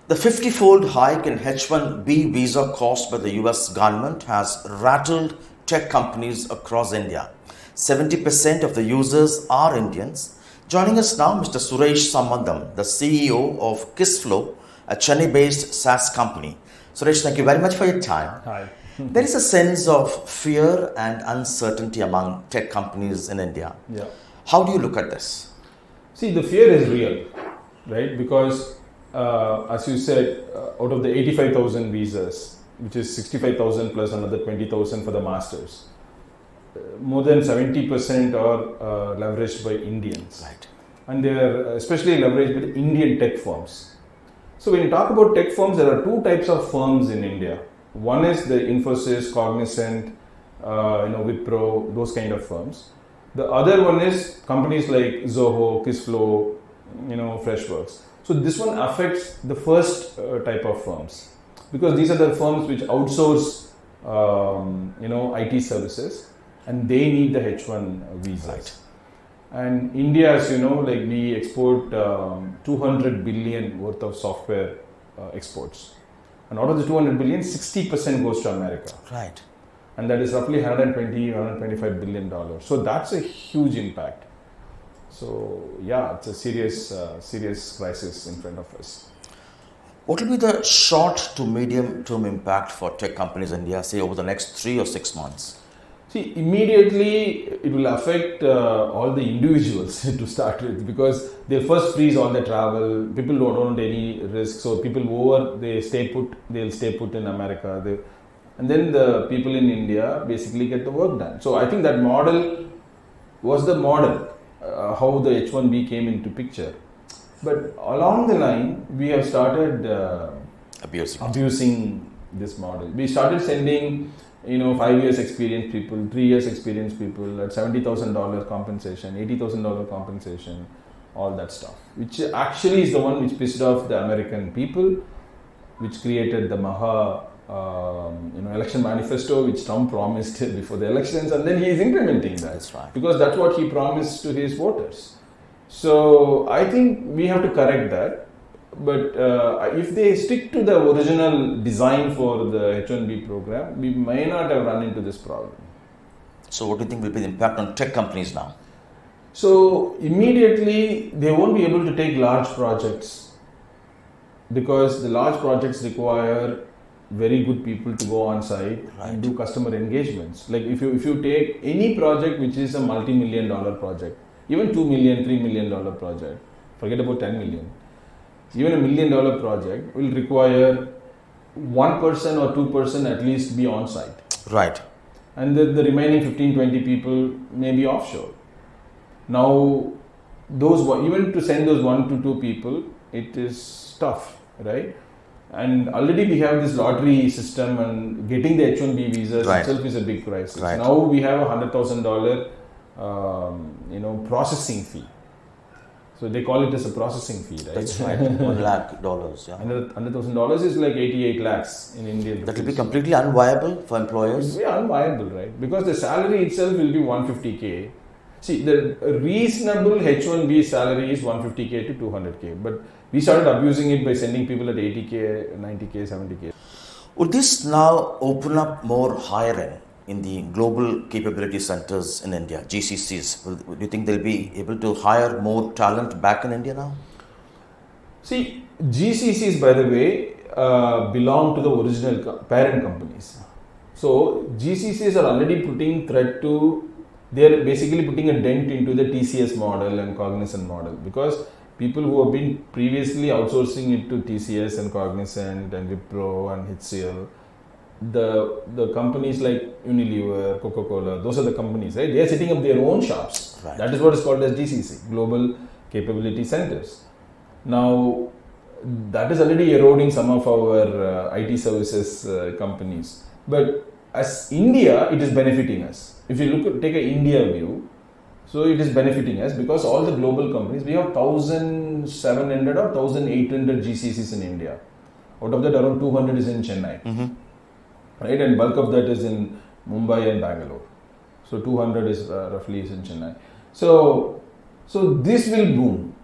The 50-fold hike in H-1B visa cost by the US government has rattled tech companies across India. 70% of the users are Indians. Joining us now, Mr. Suresh Sambandam, the CEO of Kissflow, a Chennai-based SaaS company. Suresh, thank you very much for your time. Hi. There is a sense of fear and uncertainty among tech companies in India. Yeah. How do you look at this? See, the fear is real, right? Because as you said, out of the 85,000 visas, which is 65,000 plus another 20,000 for the masters, more than 70% are leveraged by Indians. Right. And they are especially leveraged by the Indian tech firms. So when you talk about tech firms, there are two types of firms in India. One is the Infosys, Cognizant, Wipro, those kind of firms. The other one is companies like Zoho, Kissflow, Freshworks. So this one affects the first type of firms, because these are the firms which outsource, IT services, and they need the H1 visas. Right. And India, as you know, we export 200 billion worth of software exports. And out of the 200 billion, 60% goes to America. Right. And that is roughly $125 billion. So that's a huge impact. So yeah, it's a serious crisis in front of us. What will be the short to medium term impact for tech companies in India, say over the next 3 or 6 months? See, immediately it will affect all the individuals to start with, because they'll first freeze all the travel. People don't want any risk, so they'll stay put in America. And then the people in India basically get the work done. So I think that model was the model, how the H1B came into picture. But along the line, we have started abusing this model. We started sending 5 years experienced people, 3 years experienced people at $70,000 compensation, $80,000 compensation, all that stuff, which actually is the one which pissed off the American people, which created the Maha election manifesto, which Trump promised before the elections, and then he is implementing that. That's right. Because that's what he promised to his voters. So I think we have to correct that. But if they stick to the original design for the H1B program, we may not have run into this problem. So what do you think will be the impact on tech companies now? So immediately they won't be able to take large projects, because the large projects require very good people to go on site and do customer engagements. Like if you take any project which is a multi-million-dollar project, even $2 million, $3 million project, forget about 10 million. Even $1 million project will require 1 person or 2 person at least be on site. Right. And the remaining 15-20 people may be offshore. Now, even to send those 1 to 2 people, it is tough, right? And already we have this lottery system, and getting the H1B visas itself is a big crisis. Right. Now we have a $100,000 processing fee. So they call it as a processing fee, right? That's right. $1 lakh, yeah. $100,000 is like 88 lakhs in Indian rupees. That will be completely unviable for employers. It will be unviable, right? Because the salary itself will be 150K. See, the reasonable H1B salary is 150K to 200K. But we started abusing it by sending people at 80K, 90K, 70K. Would this now open up more hiring in the global capability centers in India, GCCs? Do you think they'll be able to hire more talent back in India now? See, GCCs, by the way, belong to the original parent companies. So GCCs are already they're basically putting a dent into the TCS model and Cognizant model, because people who have been previously outsourcing it to TCS and Cognizant and Wipro and HCL, the companies like Unilever, Coca-Cola, those are the companies, right? They are setting up their own shops. Right. That is what is called as GCC, Global Capability Centers. Now, that is already eroding some of our IT services companies. But as India, it is benefiting us. If you take an India view, so it is benefiting us, because all the global companies, we have 1,700 or 1,800 GCCs in India. Out of that, around 200 is in Chennai. Mm-hmm. Right, and bulk of that is in Mumbai and Bangalore. So 200 is roughly is in Chennai. So this will boom.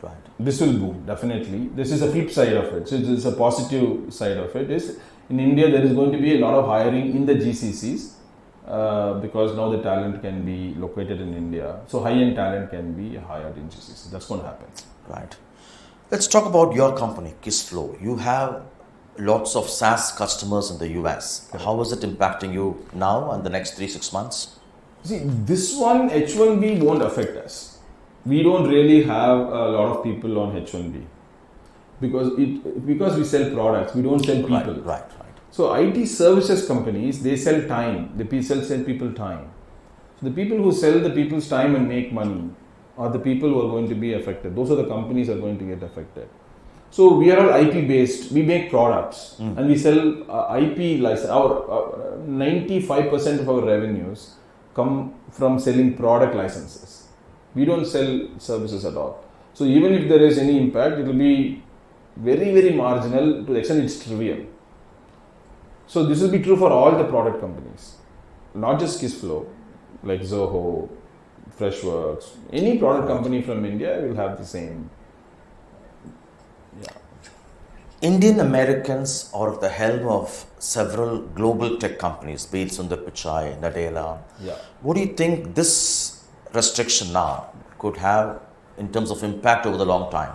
Right. This will boom, definitely. This is a flip side of it. So it's a positive side of it. Is in India there is going to be a lot of hiring in the GCCs because now the talent can be located in India. So high-end talent can be hired in GCCs. That's going to happen. Right. Let's talk about your company, Kissflow. You have lots of SaaS customers in the US. Correct. How is it impacting you now and the next 3-6 months? See, this one H1B won't affect us. We don't really have a lot of people on H1B because we sell products. We don't sell people. Right. So IT services companies, they sell time. The people sell people time. So the people who sell the people's time and make money are the people who are going to be affected. Those are the companies that are going to get affected. So we are all IP based. We make products and we sell IP license. Our 95% of our revenues come from selling product licenses. We don't sell services at all. So even if there is any impact, it will be very, very marginal to the extent it's trivial. So this will be true for all the product companies, not just Kissflow, like Zoho, Freshworks. Any product company from India will have the same. Indian Americans are at the helm of several global tech companies, be it Sundar Pichai, Nadella. Yeah. What do you think this restriction now could have in terms of impact over the long time?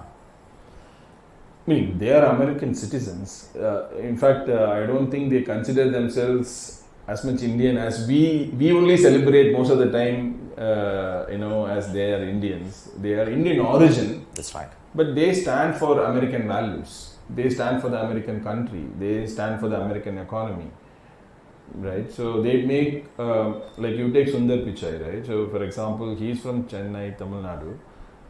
I mean, they are American citizens. In fact, I don't think they consider themselves as much Indian as we only celebrate most of the time, as they are Indians. They are Indian origin. That's right. But they stand for American values. They stand for the American country. They stand for the American economy. Right? So they make, like you take Sundar Pichai, right? So for example, he's from Chennai, Tamil Nadu,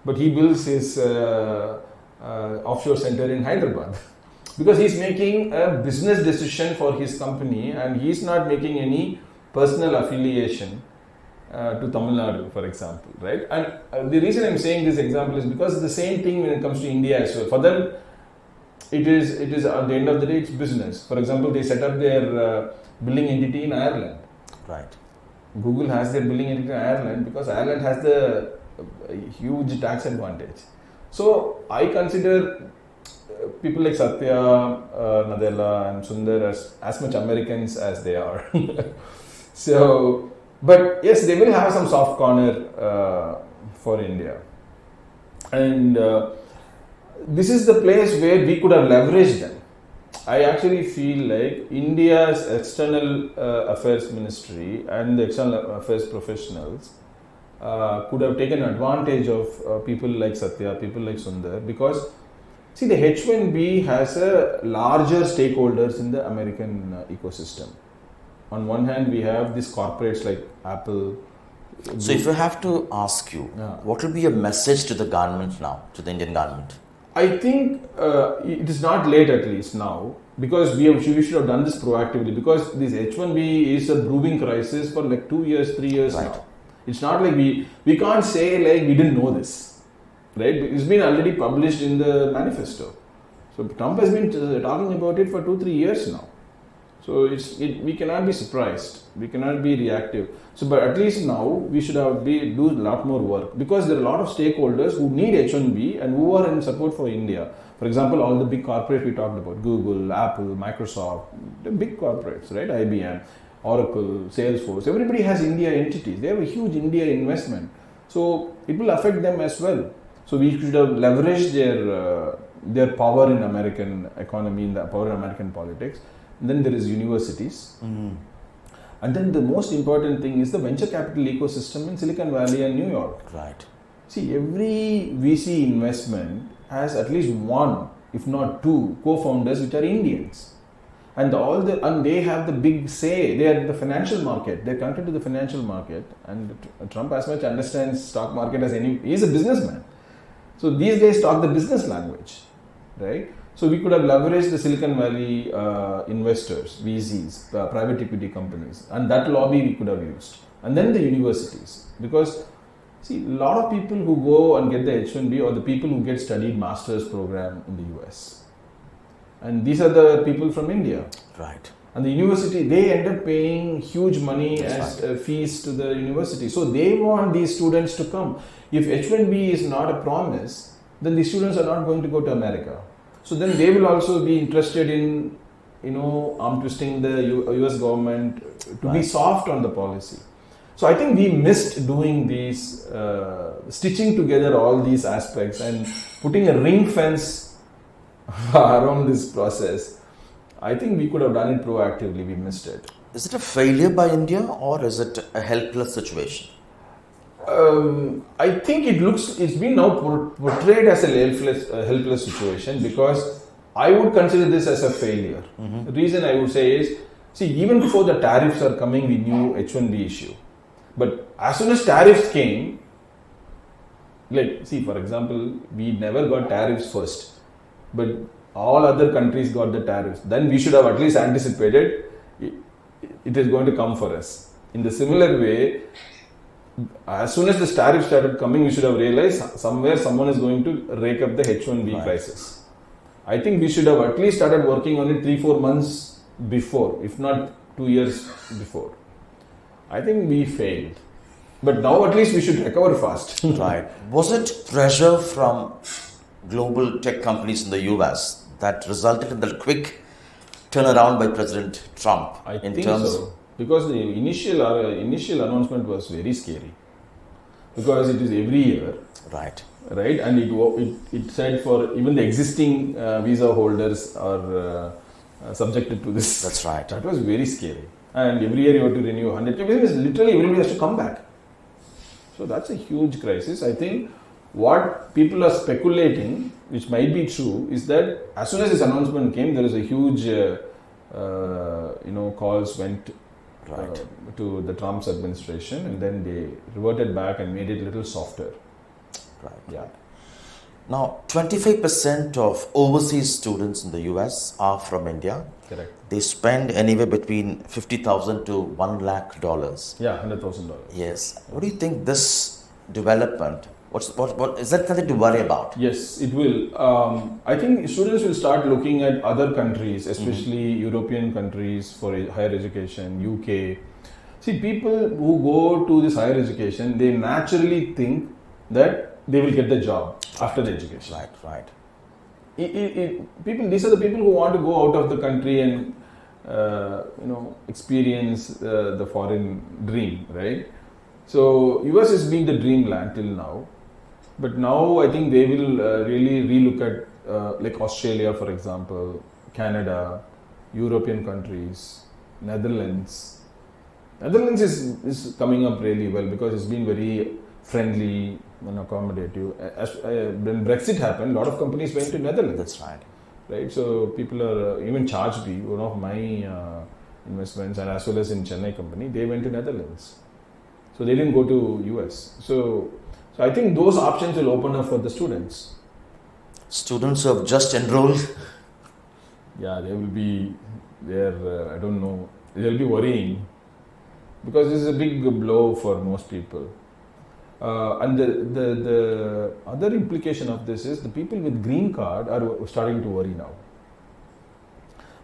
but he builds his offshore center in Hyderabad because he's making a business decision for his company and he's not making any personal affiliation to Tamil Nadu, for example, right? And the reason I'm saying this example is because it's the same thing when it comes to India as well. For them, it is at the end of the day, it's business. For example, they set up their billing entity in Ireland. Right. Google has their billing entity in Ireland because Ireland has the huge tax advantage. So I consider people like Satya, Nadella and Sundar as much Americans as they are. So, but yes, they will have some soft corner for India. And this is the place where we could have leveraged them. I actually feel like India's external affairs ministry and the external affairs professionals could have taken advantage of people like Satya, people like Sundar, because see, the H1B has a larger stakeholders in the American ecosystem. On one hand, we have these corporates like Apple. So if I have to ask you, what will be your message to the government now, to the Indian government? I think it is not late, at least now, because we should have done this proactively, because this H1B is a brewing crisis for like 2 years, 3 years now. It's not like we can't say like we didn't know this, right? It's been already published in the manifesto. So Trump has been talking about it for 2-3 years now. So we cannot be surprised. We cannot be reactive. So, but at least now we should do a lot more work, because there are a lot of stakeholders who need H1B and who are in support for India. For example, all the big corporates we talked about, Google, Apple, Microsoft, the big corporates, right? IBM, Oracle, Salesforce, everybody has India entities. They have a huge India investment. So it will affect them as well. So we should have leveraged their power in American economy, in the power in American politics. And then there is universities. Mm-hmm. And then the most important thing is the venture capital ecosystem in Silicon Valley and New York. Right. See, every VC investment has at least one, if not two, co-founders which are Indians. And they have the big say. They are in the financial market. They're connected to the financial market. And Trump as much understands stock market as any. He's a businessman. So these guys talk the business language, right? So we could have leveraged the Silicon Valley investors, VCs, private equity companies, and that lobby we could have used. And then the universities, because see, a lot of people who go and get the H1B are the people who get studied master's program in the US. And these are the people from India. Right. And the university, they end up paying huge money as fees to the university. So they want these students to come. If H1B is not a promise, then the students are not going to go to America. So then they will also be interested in, arm twisting the US government to be soft on the policy. So I think we missed doing these, stitching together all these aspects and putting a ring fence around this process. I think we could have done it proactively. We missed it. Is it a failure by India or is it a helpless situation? I think it's been now portrayed as a helpless situation, because I would consider this as a failure. The reason I would say is, even before the tariffs are coming, we knew H1B issue. But as soon as tariffs came, for example, we never got tariffs first, but all other countries got the tariffs. Then we should have at least anticipated it is going to come for us. In the similar way, as soon as the tariffs started coming, we should have realized somewhere someone is going to rake up the H1B crisis. I think we should have at least started working on it 3-4 months before, if not 2 years before. I think we failed. But now at least we should recover fast. Right. Was it pressure from global tech companies in the US that resulted in the quick turnaround by President Trump? I think so. Because the initial announcement was very scary. Because it is every year. Right. And it said for even the existing visa holders are subjected to this. That's right. That was very scary. And every year you have to renew 100. Literally everybody has to come back. So that's a huge crisis. I think what people are speculating, which might be true, is that as soon as this announcement came, there was a huge, calls went to the Trump's administration, and then they reverted back and made it a little softer. Right. Yeah. Now, 25% of overseas students in the US are from India. Correct. They spend anywhere between $50,000 to $1 lakh. Yeah, $100,000. Yes. What do you think this development? What is that something to worry about? Yes, it will. I think students will start looking at other countries, especially European countries for higher education, UK. People who go to this higher education, they naturally think that they will get the job after the education. Right. These are the people who want to go out of the country and experience the foreign dream, right? So US has been the dreamland till now. But now I think they will really relook at like Australia, for example, Canada, European countries, Netherlands. Netherlands is coming up really well because it's been very friendly and accommodative. When Brexit happened, a lot of companies went to Netherlands. That's right. right? So people are, even H1B, one of my investments, and as well as in Chennai company, they went to Netherlands. So they didn't go to US. So I think those options will open up for the students. Students who have just enrolled? Yeah, they will be there, I don't know, they'll be worrying because this is a big blow for most people. And the other implication of this is the people with green card are starting to worry now.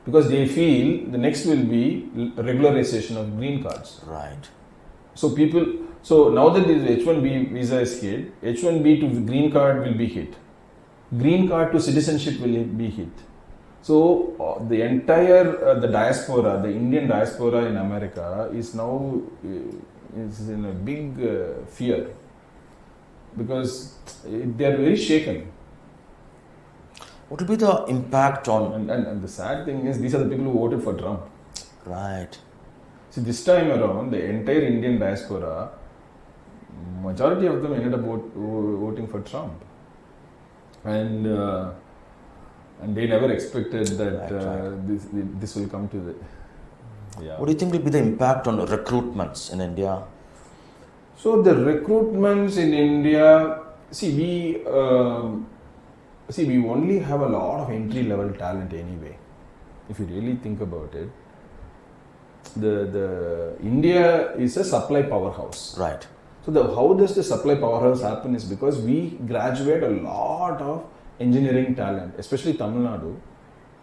Because they feel the next will be regularization of green cards. Right. So now that this H1B visa is hit, H1B to green card will be hit. Green card to citizenship will be hit. So the entire the diaspora, the Indian diaspora in America is now is in a big fear because they are very shaken. What will be the impact on... And the sad thing is, these are the people who voted for Trump. Right. See, this time around, the entire Indian diaspora, majority of them ended up voting for Trump. And they never expected that right. This will come to the... Yeah. What do you think will be the impact on recruitments in India? So the recruitments in India, we only have a lot of entry-level talent anyway. If you really think about it, the India is a supply powerhouse. Right. So how does the supply powerhouse happen is because we graduate a lot of engineering talent, especially Tamil Nadu.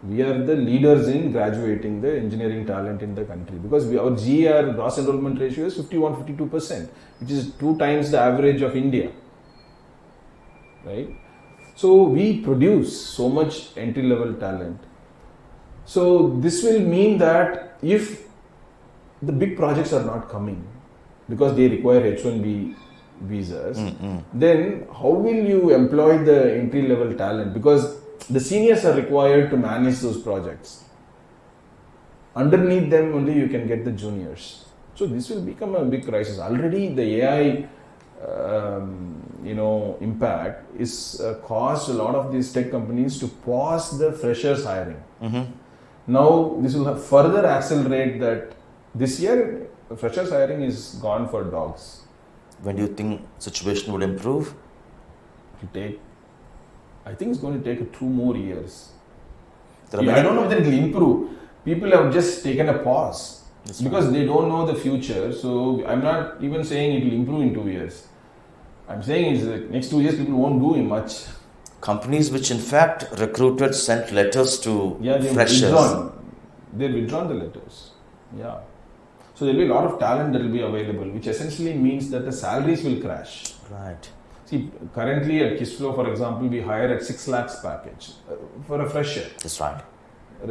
We are the leaders in graduating the engineering talent in the country because our GR, gross enrollment ratio, is 51-52%, which is 2 times the average of India. Right? So we produce so much entry level talent. So this will mean that if the big projects are not coming because they require H1B visas, then how will you employ the entry level talent? Because the seniors are required to manage those projects. Underneath them only you can get the juniors. So this will become a big crisis. Already the AI impact is caused a lot of these tech companies to pause the freshers hiring. Now this will further accelerate that. This year freshers hiring is gone for dogs. When do you think situation would improve? I think it's going to take 2 more years. There are I many- don't know whether it will improve. People have just taken a pause That's because they don't know the future. So I'm not even saying it will improve in 2 years. I'm saying is that next 2 years people won't do much. Companies which in fact recruited sent letters to They've freshers. withdrawn. They've withdrawn the letters. Yeah. So there will be a lot of talent that will be available, which essentially means that the salaries will crash. Right. See, currently at Kissflow, for example, we hire at 6 lakhs package for a fresher. That's right.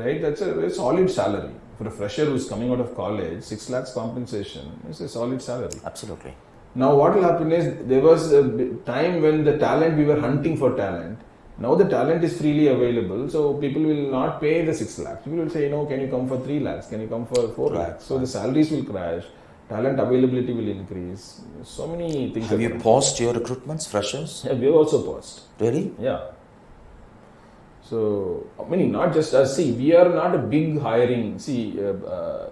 Right? That's a very solid salary. For a fresher who's coming out of college, 6 lakhs compensation is a solid salary. Absolutely. Now what will happen is, there was a time when the talent, we were hunting for talent. Now the talent is freely available, so people will not pay the 6 lakhs. People will say, can you come for 3 lakhs? Can you come for 4 lakhs? So the salaries will crash, talent availability will increase. So many things. Have you paused your recruitments, freshers? Yeah, we have also paused. Really? Yeah. So, not just us. See, we are not a big hiring. See,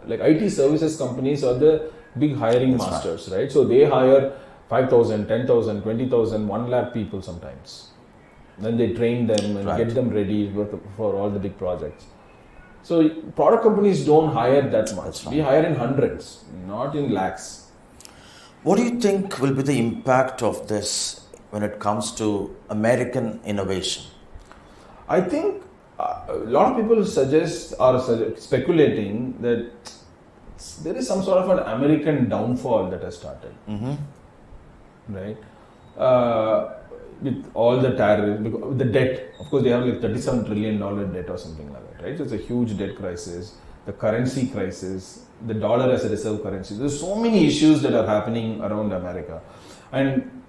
like IT services companies are the big hiring That's masters, right? So they hire 5,000, 10,000, 20,000, 1 lakh people sometimes. Then they train them and get them ready for all the big projects. So product companies don't hire that much. We hire in hundreds, not in lakhs. What do you think will be the impact of this when it comes to American innovation? I think a lot of people speculating that there is some sort of an American downfall that has started, right? With all the tariffs, the debt. Of course, they have like $37 trillion debt or something like that, right? So it's a huge debt crisis, the currency crisis, the dollar as a reserve currency. There's so many issues that are happening around America, and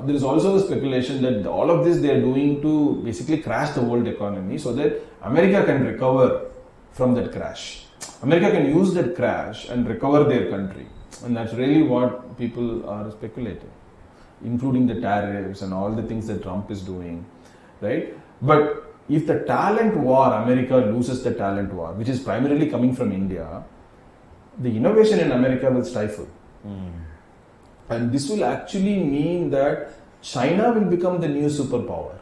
there is also a speculation that all of this they are doing to basically crash the world economy so that America can recover from that crash. America can use that crash and recover their country, and that's really what people are speculating, including the tariffs and all the things that Trump is doing, right? But if the talent war, America loses the talent war, which is primarily coming from India, the innovation in America will stifle. And this will actually mean that China will become the new superpower.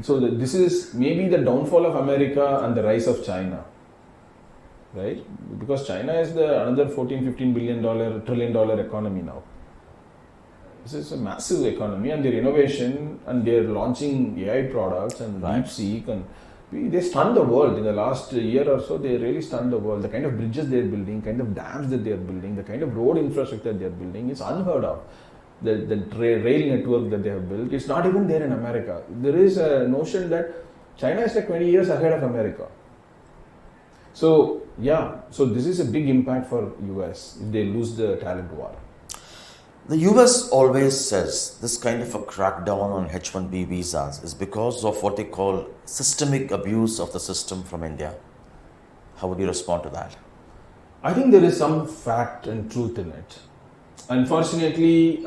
So this is maybe the downfall of America and the rise of China, right? Because China is another $14-15 trillion economy now. This is a massive economy, and their innovation, and they're launching AI products and DeepSeek, and they stunned the world in the last year or so. They really stunned the world. The kind of bridges they're building, kind of dams that they're building, the kind of road infrastructure they're building is unheard of. The rail network that they have built, it's not even there in America. There is a notion that China is like 20 years ahead of America. So this is a big impact for US if they lose the talent war. The US always says this kind of a crackdown on H-1B visas is because of what they call systemic abuse of the system from India. How would you respond to that? I think there is some fact and truth in it. Unfortunately,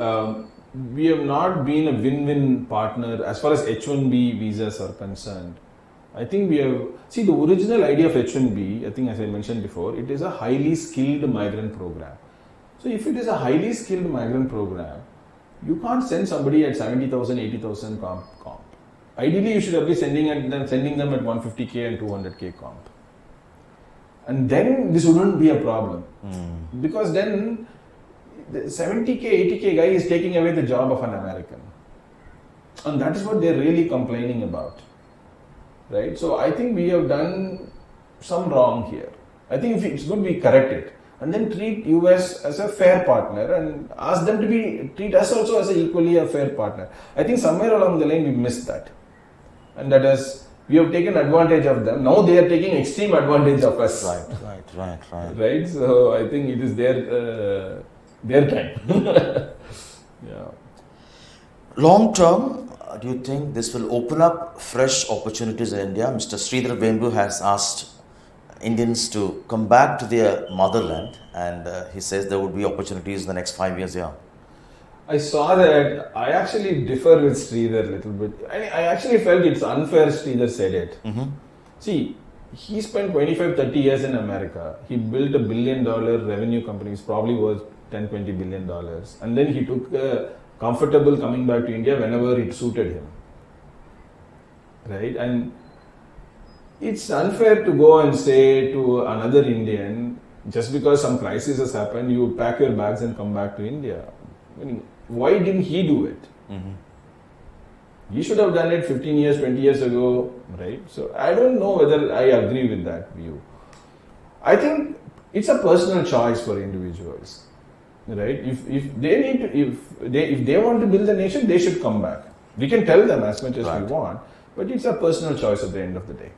we have not been a win-win partner as far as H-1B visas are concerned. I think we have... See, the original idea of H-1B, I think as I mentioned before, it is a highly skilled migrant program. So if it is a highly skilled migrant program, you can't send somebody at 70,000, 80,000 comp. Ideally, you should be sending them at 150K and 200K comp. And then this wouldn't be a problem. Because then the 70K, 80K guy is taking away the job of an American. And that is what they're really complaining about. Right? So I think we have done some wrong here. I think if it's good, we correct it. and then treat US as a fair partner and ask them to treat us also as equally a fair partner. I think somewhere along the line we missed that, and that is, we have taken advantage of them. Now they are taking extreme advantage of us. Right. So I think it is their time. Yeah. Long term, do you think this will open up fresh opportunities in India? Mr. Sridhar Vembu has asked Indians to come back to their motherland, and he says there would be opportunities in the next 5 years here. I saw that. I actually differ with Sridhar a little bit. I actually felt it's unfair Sridhar said it. See, he spent 25-30 years in America. He built $1 billion revenue companies, probably worth $10-20 billion. And then he took comfortable coming back to India whenever it suited him. Right? And it's unfair to go and say to another Indian, just because some crisis has happened, you pack your bags and come back to India. I mean, why didn't he do it? He should have done it 15 years, 20 years ago, right? So I don't know whether I agree with that view. I think it's a personal choice for individuals, right? If they want to build a nation, they should come back. We can tell them as much as we want, but it's a personal choice at the end of the day.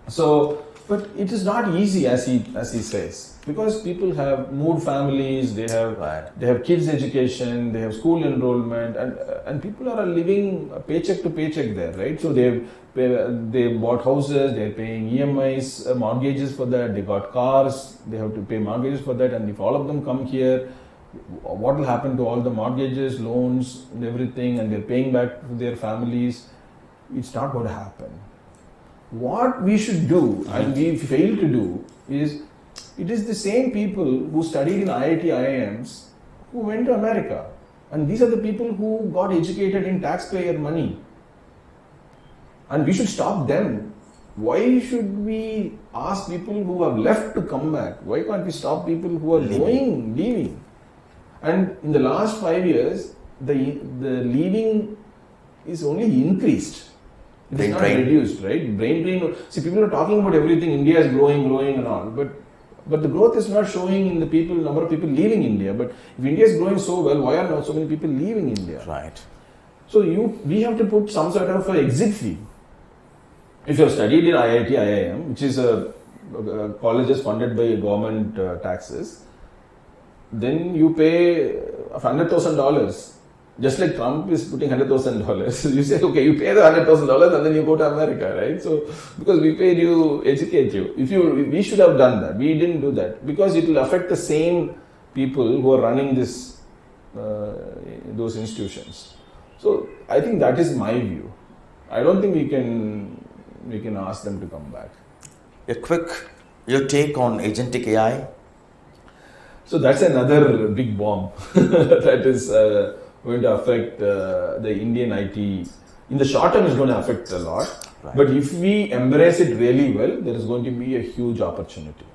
So, but it is not easy, as he says, because people have moved families, they have kids' education, they have school enrollment, and people are living paycheck to paycheck there, right? So they bought houses, they're paying EMIs, mortgages for that, they got cars, they have to pay mortgages for that, and if all of them come here, what will happen to all the mortgages, loans, and everything, and they're paying back to their families? It's not going to happen. What we should do, and we fail to do, is it is the same people who studied in IIT, IIMs who went to America. And these are the people who got educated in taxpayer money. And we should stop them. Why should we ask people who have left to come back? Why can't we stop people who are leaving? And in the last 5 years, the leaving is only increased. It is not reduced, right? Brain drain. See, people are talking about everything. India is growing and all, but the growth is not showing in the number of people leaving India. But if India is growing so well, why are not so many people leaving India? Right. So we have to put some sort of an exit fee. If you have studied in IIT, IIM, which is a colleges funded by government taxes, then you pay $100,000. Just like Trump is putting $100,000. So you say, okay, you pay the $100,000 and then you go to America, right? So, because we paid you, educate you. We should have done that. We didn't do that because it will affect the same people who are running those institutions. So, I think that is my view. I don't think we can ask them to come back. Your take on agentic AI? So, that's another big bomb that is going to affect the Indian IT. In the short term, it's going to affect a lot. Right. But if we embrace it really well, there is going to be a huge opportunity.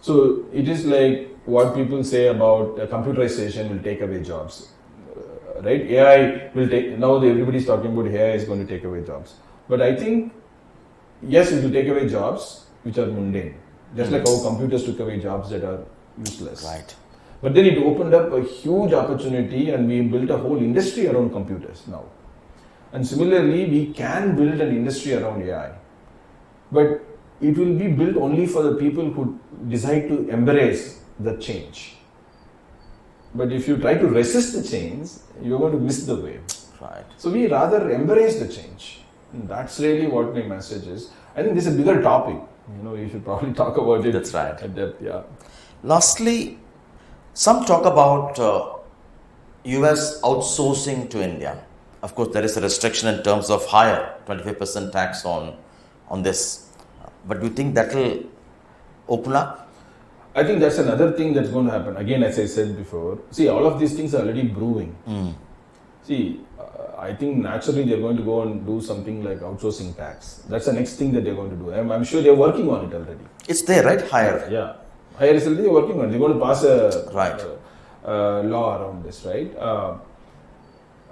So it is like what people say about computerization will take away jobs. Right? AI will take, now everybody is talking about AI is going to take away jobs. But I think, yes, it will take away jobs which are mundane. Just like how computers took away jobs that are useless. Right. But then it opened up a huge opportunity and we built a whole industry around computers now. And similarly, we can build an industry around AI. But it will be built only for the people who decide to embrace the change. But if you try to resist the change, you're going to miss the wave. Right. So we rather embrace the change. And that's really what my message is. I think this is a bigger topic. You should probably talk about it. That's right. At depth, yeah. Lastly, some talk about US outsourcing to India. Of course, there is a restriction in terms of higher 25% tax on this. But do you think that will open up? I think that's another thing that's going to happen. Again, as I said before, see, all of these things are already brewing. See, I think naturally they're going to go and do something like outsourcing tax. That's the next thing that they're going to do. I'm sure they're working on it already. It's there, right? Higher. Yeah. Higher is already working on it. They're going to pass a law around this, right?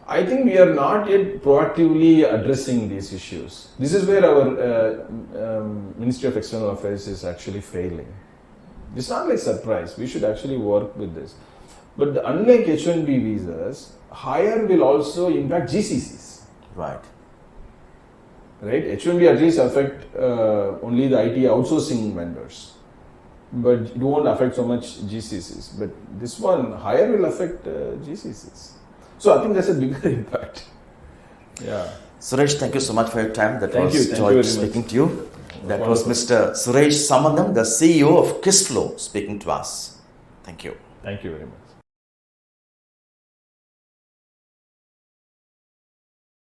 I think we are not yet proactively addressing these issues. This is where our Ministry of External Affairs is actually failing. It's not like surprise. We should actually work with this. But unlike H-1B visas, hire will also impact GCCs. Right. Right? H-1B at least affect only the IT outsourcing vendors. But it won't affect so much GCCs. But this one, hire will affect GCCs. So I think that's a bigger impact. Yeah. Suresh, thank you so much for your time. That Thank was you. joy speaking to you. That was Mr. Suresh Sambandam, the CEO of Kissflow, speaking to us. Thank you. Thank you very much.